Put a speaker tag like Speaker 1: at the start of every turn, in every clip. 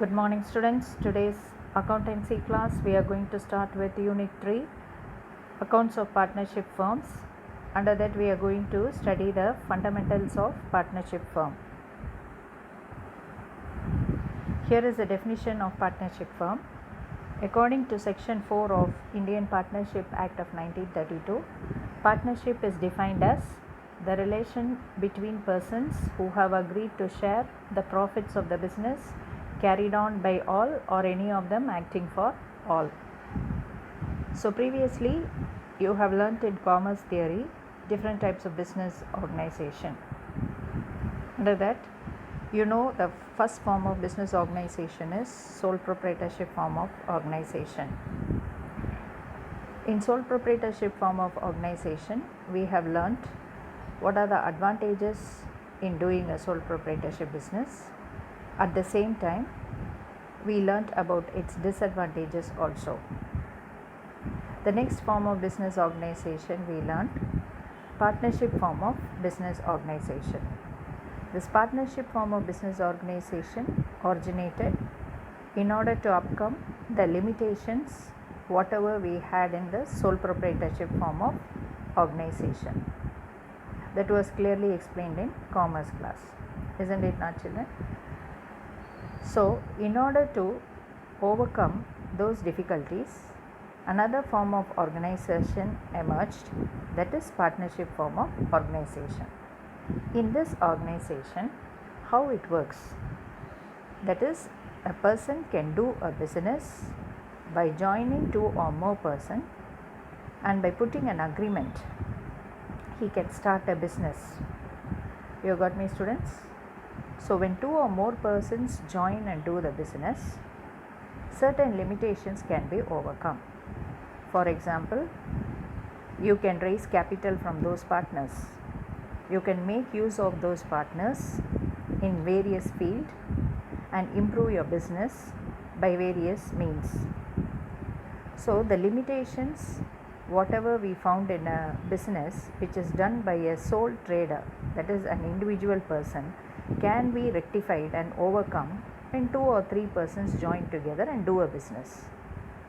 Speaker 1: Good morning, students. Today's accountancy class we are going to start with Unit 3 Accounts of Partnership Firms. Under that, we are going to study the fundamentals of partnership firm. Here is the definition of partnership firm. According to Section 4 of Indian Partnership Act of 1932, partnership is defined as the relation between persons who have agreed to share the profits of the business carried on by all or any of them acting for all. So previously you have learnt in commerce theory different types of business organization. Under that, you know the first form of business organization is sole proprietorship form of organization. In sole proprietorship form of organization, we have learnt what are the advantages in doing a sole proprietorship business. At the same time, we learnt about its disadvantages also. The next form of business organization we learnt partnership form of business organization. This partnership form of business organization originated in order to overcome the limitations whatever we had in the sole proprietorship form of organization. That was clearly explained in commerce class, isn't it not, children? So in order to overcome those difficulties, another form of organization emerged, that is partnership form of organization. In this organization, how it works, that is, a person can do a business by joining two or more persons, and by putting an agreement he can start a business. You got me, students? So when two or more persons join and do the business, certain limitations can be overcome. For example, you can raise capital from those partners. You can make use of those partners in various fields and improve your business by various means. So the limitations whatever we found in a business which is done by a sole trader, that is an individual person, can be rectified and overcome when two or three persons join together and do a business.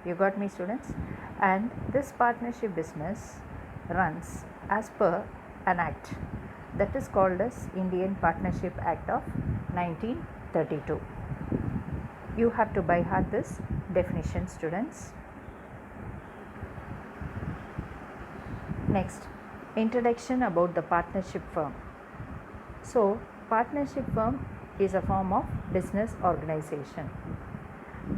Speaker 1: You got me, students? And this partnership business runs as per an act that is called as Indian Partnership Act of 1932. You have to by heart this definition, students. Next, introduction about the partnership firm. So, partnership firm is a form of business organization.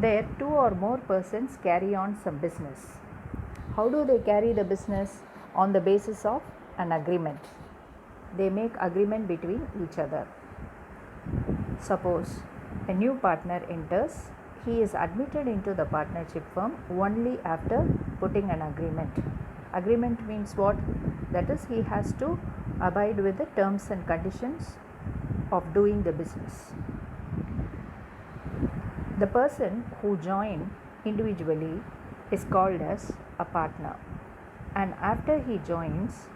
Speaker 1: There, two or more persons carry on some business. How do they carry the business? On the basis of an agreement. They make agreement between each other. Suppose a new partner enters, he is admitted into the partnership firm only after putting an agreement. Agreement means what? That is, he has to abide with the terms and conditions of doing the business. The person who joined individually is called as a partner, and after he joins,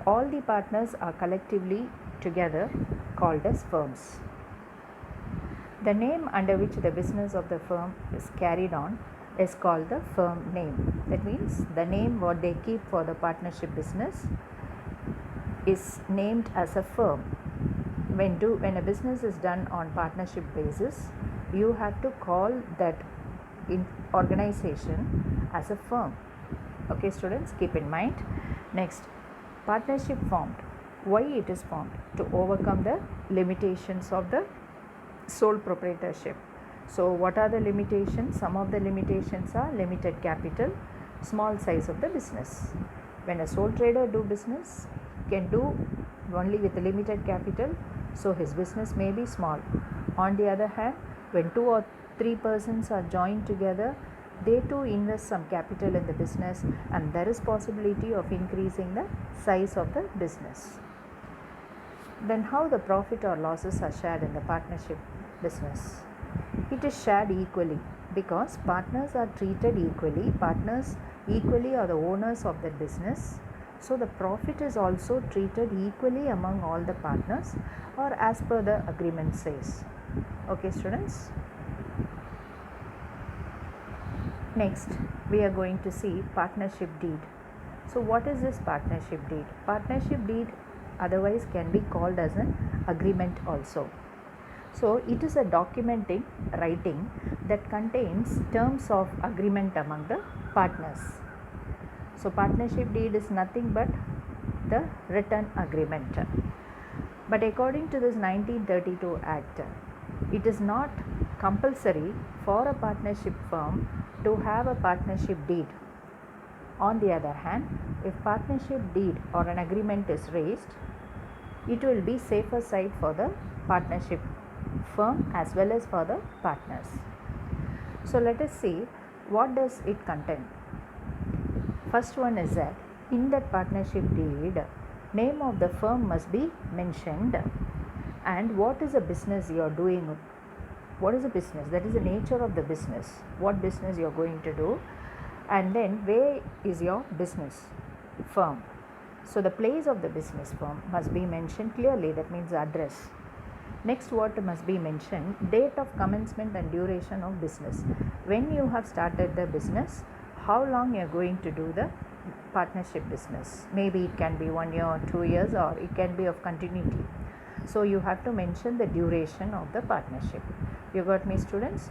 Speaker 1: all the partners are collectively together called as firms. The name under which the business of the firm is carried on is called the firm name. That means the name what they keep for the partnership business is named as a firm. When a business is done on partnership basis, you have to call that organization as a firm. Okay, students, keep in mind. Next, partnership formed. Why it is formed? To overcome the limitations of the sole proprietorship. So what are the limitations? Some of the limitations are limited capital, small size of the business. When a sole trader do business, can do only with limited capital, so his business may be small. On the other hand, when two or three persons are joined together, they too invest some capital in the business, and there is possibility of increasing the size of the business. Then how the profit or losses are shared in the partnership business? It is shared equally because partners are treated equally. Partners equally are the owners of the business, So the profit is also treated equally among all the partners or as per the agreement says. Okay students. Next we are going to see partnership deed. So what is this partnership deed? Partnership deed otherwise can be called as an agreement also. So it is a document in writing that contains terms of agreement among the partners. So partnership deed is nothing but the written agreement. But according to this 1932 Act, it is not compulsory for a partnership firm to have a partnership deed. On the other hand, if partnership deed or an agreement is raised, it will be safer side for the partnership firm as well as for the partners. So let us see what does it contain. First one is that in that partnership deed, name of the firm must be mentioned, and what is the business you are doing. What is the business? That is the nature of the business. What business you are going to do, and then where is your business firm. So the place of the business firm must be mentioned clearly. That means the address. Next, what must be mentioned? Date of commencement and duration of business. When you have started the business, how long you are going to do the partnership business. Maybe it can be 1 year or 2 years, or it can be of continuity. So you have to mention the duration of the partnership. You got me, students?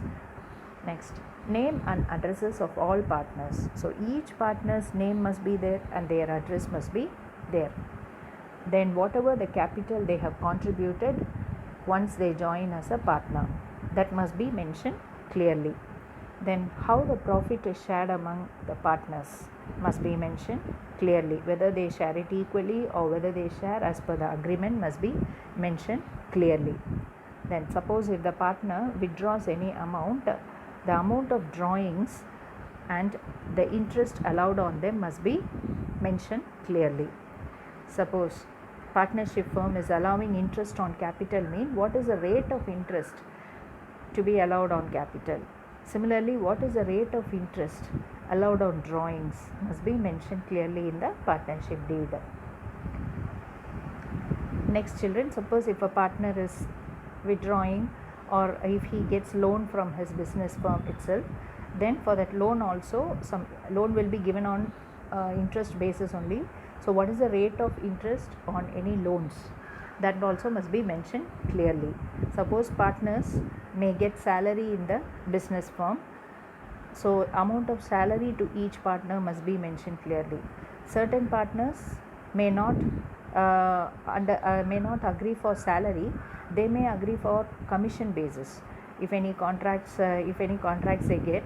Speaker 1: Next, name and addresses of all partners. So each partner's name must be there and their address must be there. Then whatever the capital they have contributed once they join as a partner, that must be mentioned clearly. Then how the profit is shared among the partners must be mentioned clearly. Whether they share it equally or whether they share as per the agreement must be mentioned clearly. Then suppose if the partner withdraws any amount, the amount of drawings and the interest allowed on them must be mentioned clearly. Suppose partnership firm is allowing interest on capital, mean what is the rate of interest to be allowed on capital. Similarly, what is the rate of interest allowed on drawings must be mentioned clearly in the partnership deed. Next, children, suppose if a partner is withdrawing or if he gets loan from his business firm itself, then for that loan also some loan will be given on interest basis only. So what is the rate of interest on any loans, that also must be mentioned clearly. Suppose partners may get salary in the business firm, so amount of salary to each partner must be mentioned clearly. Certain partners may not agree for salary. They may agree for commission basis. If any contracts they get,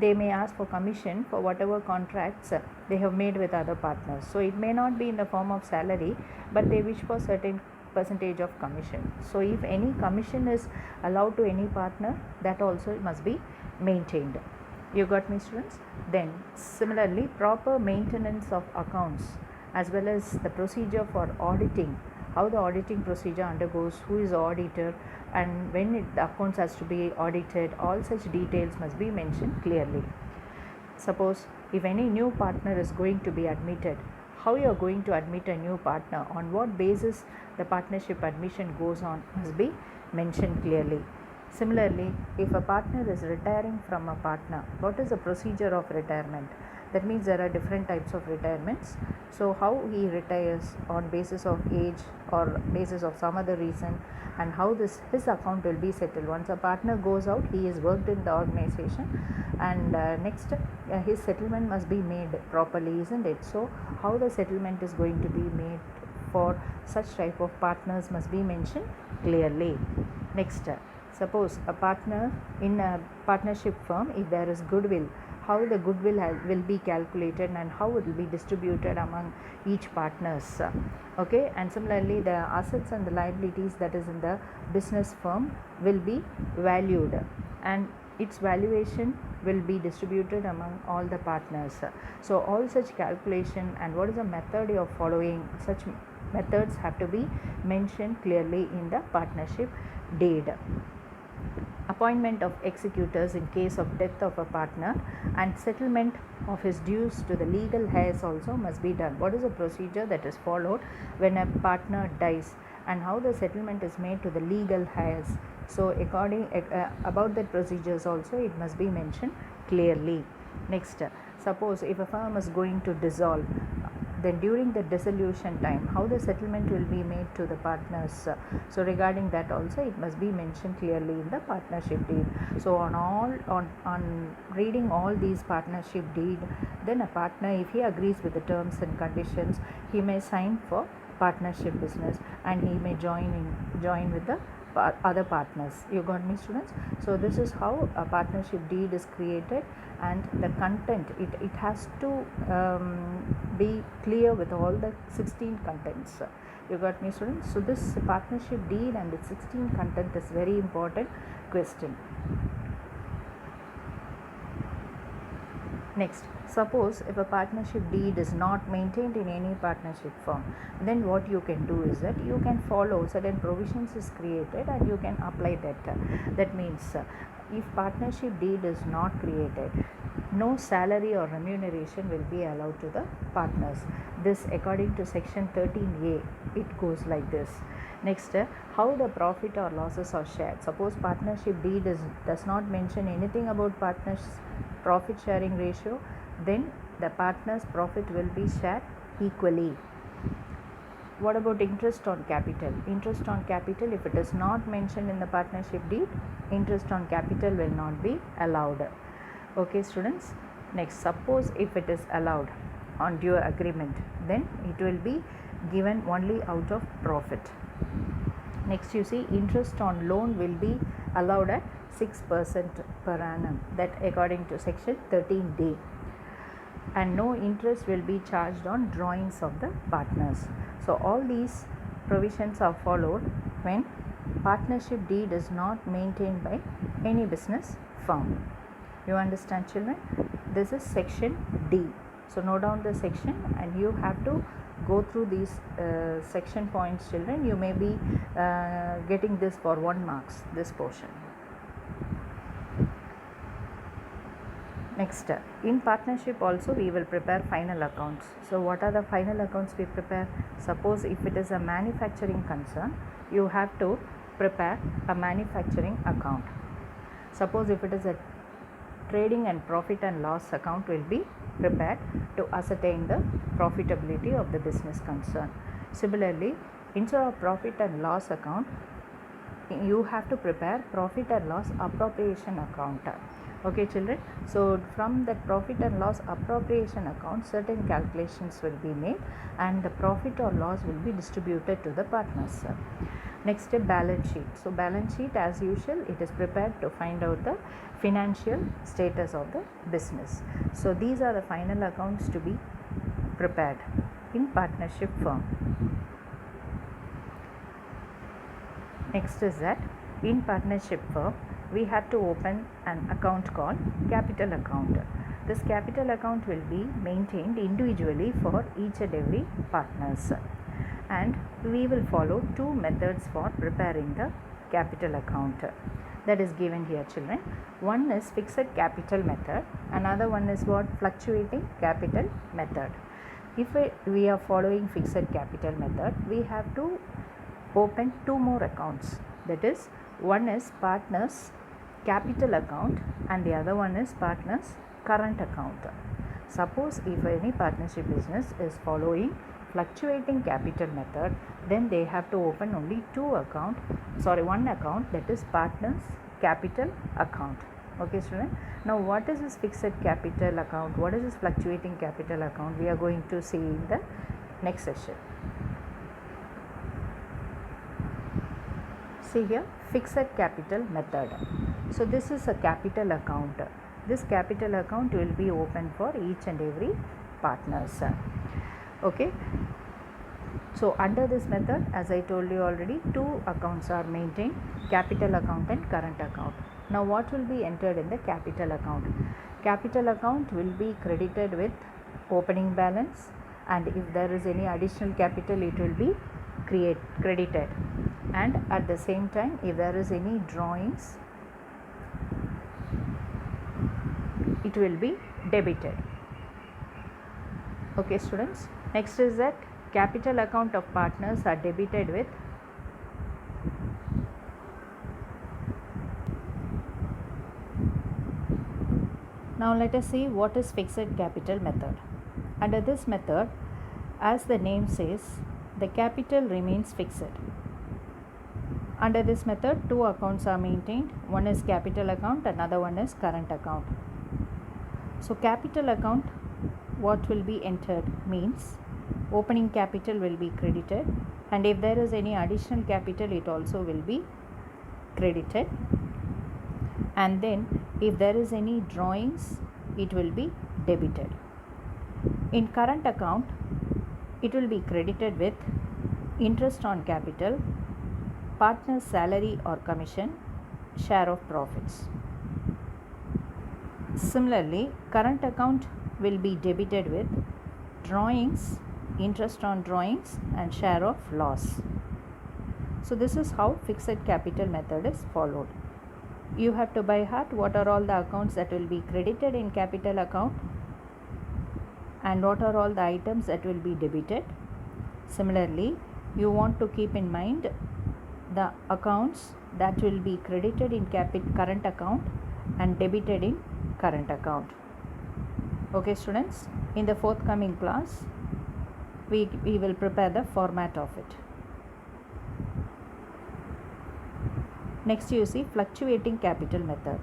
Speaker 1: they may ask for commission for whatever contracts they have made with other partners. So it may not be in the form of salary, but they wish for certain percentage of commission. So if any commission is allowed to any partner, that also must be maintained. You got me, students? Then similarly, proper maintenance of accounts as well as the procedure for auditing, how the auditing procedure undergoes, who is the auditor, and when the accounts has to be audited, all such details must be mentioned clearly. Suppose if any new partner is going to be admitted, how you are going to admit a new partner, on what basis the partnership admission goes on must be mentioned clearly. Similarly, if a partner is retiring from a partner, what is the procedure of retirement? That means there are different types of retirements. So how he retires, on basis of age or basis of some other reason, and how his account will be settled. Once a partner goes out, he is worked in the organization, and next his settlement must be made properly, isn't it? So how the settlement is going to be made for such type of partners must be mentioned clearly. Next, suppose a partner in a partnership firm, if there is goodwill, how the goodwill will be calculated and how it will be distributed among each partners. Okay, and similarly the assets and the liabilities that is in the business firm will be valued, and its valuation will be distributed among all the partners. So all such calculation and what is the method you are following, such methods have to be mentioned clearly in the partnership deed. appointment of executors in case of death of a partner, and settlement of his dues to the legal heirs also must be done. What is the procedure that is followed when a partner dies, and how the settlement is made to the legal heirs? So according about the procedures also it must be mentioned clearly. Next, suppose if a firm is going to dissolve, then during the dissolution time how the settlement will be made to the partners. So regarding that also it must be mentioned clearly in the partnership deed. So on reading all these partnership deed, then a partner, if he agrees with the terms and conditions, he may sign for partnership business and he may join with the other partners. You got me, students? So this is how a partnership deed is created, and the content, it has to be clear with all the 16 contents. You got me, students? So this partnership deed and its 16 content is very important question. Next, suppose if a partnership deed is not maintained in any partnership firm, then what you can do is that you can follow certain provisions is created and you can apply that. That means if partnership deed is not created, no salary or remuneration will be allowed to the partners. This according to section 13A, it goes like this. Next, how the profit or losses are shared. Suppose partnership deed does not mention anything about partners profit sharing ratio, then the partners profit will be shared equally. What about interest on capital? Interest on capital, if it is not mentioned in the partnership deed, interest on capital will not be allowed. Okay, students? Next, suppose if it is allowed on due agreement, then it will be given only out of profit. Next, you see, interest on loan will be allowed at 6% per annum, that according to section 13D, and no interest will be charged on drawings of the partners. So all these provisions are followed when partnership deed is not maintained by any business firm. You understand, children? This is section D. So note down the section and you have to go through these section points, children. You may be getting this for 1 marks, this portion. Next, in partnership also we will prepare final accounts. So what are the final accounts we prepare? Suppose if it is a manufacturing concern, you have to prepare a manufacturing account. Suppose if it is a trading and profit and loss account will be prepared to ascertain the profitability of the business concern. Similarly, instead of profit and loss account, you have to prepare profit and loss appropriation account. Okay, children? So from that profit and loss appropriation account, certain calculations will be made and the profit or loss will be distributed to the partners. Next, balance sheet. So balance sheet, as usual, it is prepared to find out the financial status of the business. So these are the final accounts to be prepared in partnership firm. Next is that in partnership firm we have to open an account called capital account. This capital account will be maintained individually for each and every partners, and we will follow 2 methods for preparing the capital account. That is given here, children. One is fixed capital method, another one is what? Fluctuating capital method. If we are following fixed capital method, we have to open 2 more accounts. That is, one is partners capital account and the other one is partners current account. Suppose if any partnership business is following fluctuating capital method, then they have to open only 1 account, that is partners capital account. Okay, student? Now what is this fixed capital account? What is this fluctuating capital account? We are going to see in the next session. See here, fixed capital method. So this is a capital account. This capital account will be open for each and every partners. Okay. So under this method, as I told you already, 2 accounts are maintained, capital account and current account. Now what will be entered in the capital account? Capital account will be credited with opening balance, and if there is any additional capital, it will be credited, and at the same time if there is any drawings it will be debited. Okay students, next is that capital account of partners are debited with Now let us see what is fixed capital method. Under this method, as the name says, the capital remains fixed. Under this method, two accounts are maintained. One is capital account, another one is current account. So capital account, what will be entered means opening capital will be credited, and if there is any additional capital, it also will be credited. And then if there is any drawings, it will be debited. In current account, it will be credited with interest on capital, partner's salary or commission, share of profits. Similarly, current account will be debited with drawings, interest on drawings, and share of loss. So this is how fixed capital method is followed. You have to by heart what are all the accounts that will be credited in capital account and what are all the items that will be debited. Similarly, you want to keep in mind the accounts that will be credited in current account and debited in current account. Okay students, in the forthcoming class, we will prepare the format of it. Next you see fluctuating capital method.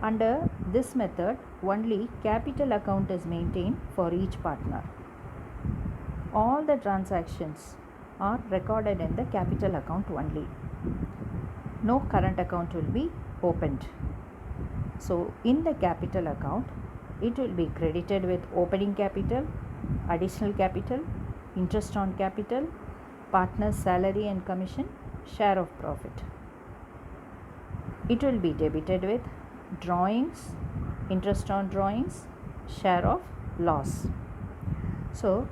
Speaker 1: Under this method, only capital account is maintained for each partner. All the transactions are recorded in the capital account only. No current account will be opened. So in the capital account, it will be credited with opening capital, additional capital, interest on capital, partner's salary and commission, share of profit. It will be debited with drawings, interest on drawings, share of loss. So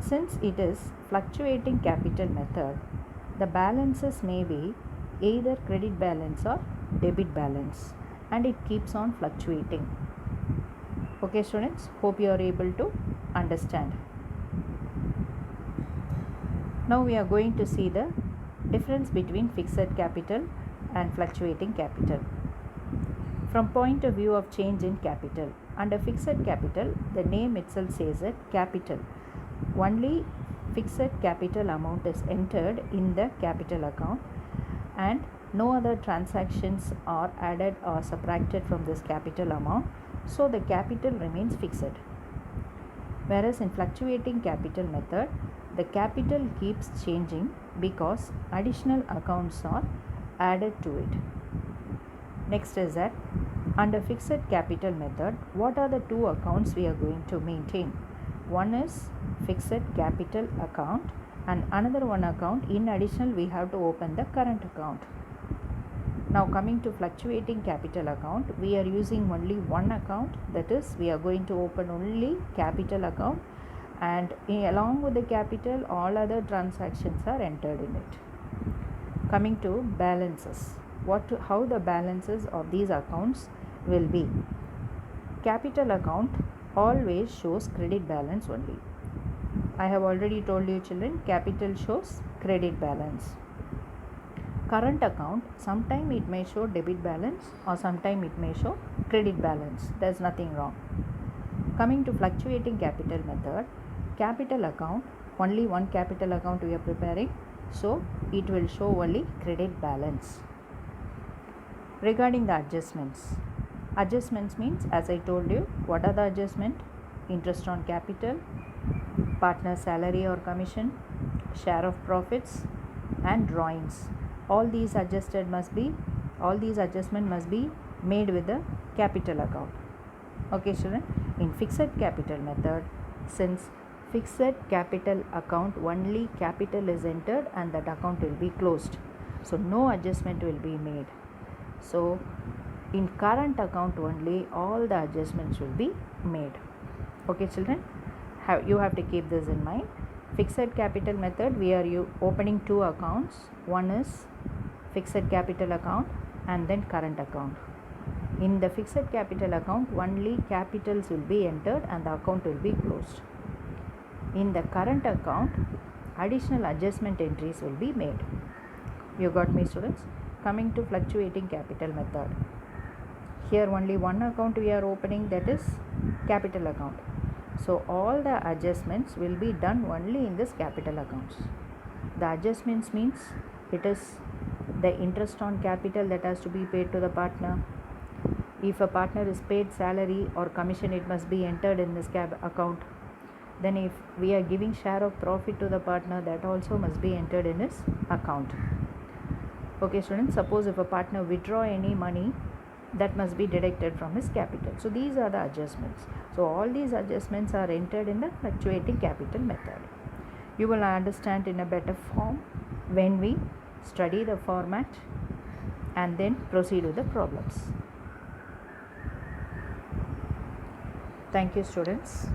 Speaker 1: since it is fluctuating capital method, the balances may be either credit balance or debit balance, and it keeps on fluctuating. Okay students, hope you are able to understand. Now we are going to see the difference between fixed capital and fluctuating capital. From point of view of change in capital, under fixed capital, the name itself says that capital. Only fixed capital amount is entered in the capital account and no other transactions are added or subtracted from this capital amount, so the capital remains fixed. Whereas in fluctuating capital method, the capital keeps changing because additional accounts are added to it. Next is that under fixed capital method, what are the two accounts we are going to maintain? One is fixed capital account and another one account, in addition we have to open the current account. Now coming to fluctuating capital account, we are using only one account, that is we are going to open only capital account, and along with the capital all other transactions are entered in it. Coming to balances, how the balances of these accounts will be. Capital account always shows credit balance only. I have already told you children, capital shows credit balance. Current account, sometime it may show debit balance or sometime it may show credit balance. There is nothing wrong. Coming to fluctuating capital method, capital account, only one capital account we are preparing, so it will show only credit balance. Regarding the adjustments, adjustments means, as I told you, what are the adjustment? Interest on capital, partner salary or commission, share of profits, and drawings. All these adjustment must be made with the capital account. Okay children, in fixed capital method, since fixed capital account only capital is entered and that account will be closed, so no adjustment will be made. So in current account only all the adjustments will be made. Okay children, you have to keep this in mind. Fixed capital method, we are opening two accounts. One is fixed capital account and then current account. In the fixed capital account, only capitals will be entered and the account will be closed. In the current account, additional adjustment entries will be made. You got me, students? Coming to fluctuating capital method. Here only one account we are opening, that is capital account. So all the adjustments will be done only in this capital accounts. The adjustments means it is the interest on capital that has to be paid to the partner. If a partner is paid salary or commission, it must be entered in this account. Then if we are giving share of profit to the partner, that also must be entered in his account. Okay students, suppose if a partner withdraw any money, that must be deducted from his capital. So these are the adjustments. So all these adjustments are entered in the fluctuating capital method. You will understand in a better form when we study the format and then proceed with the problems. Thank you students.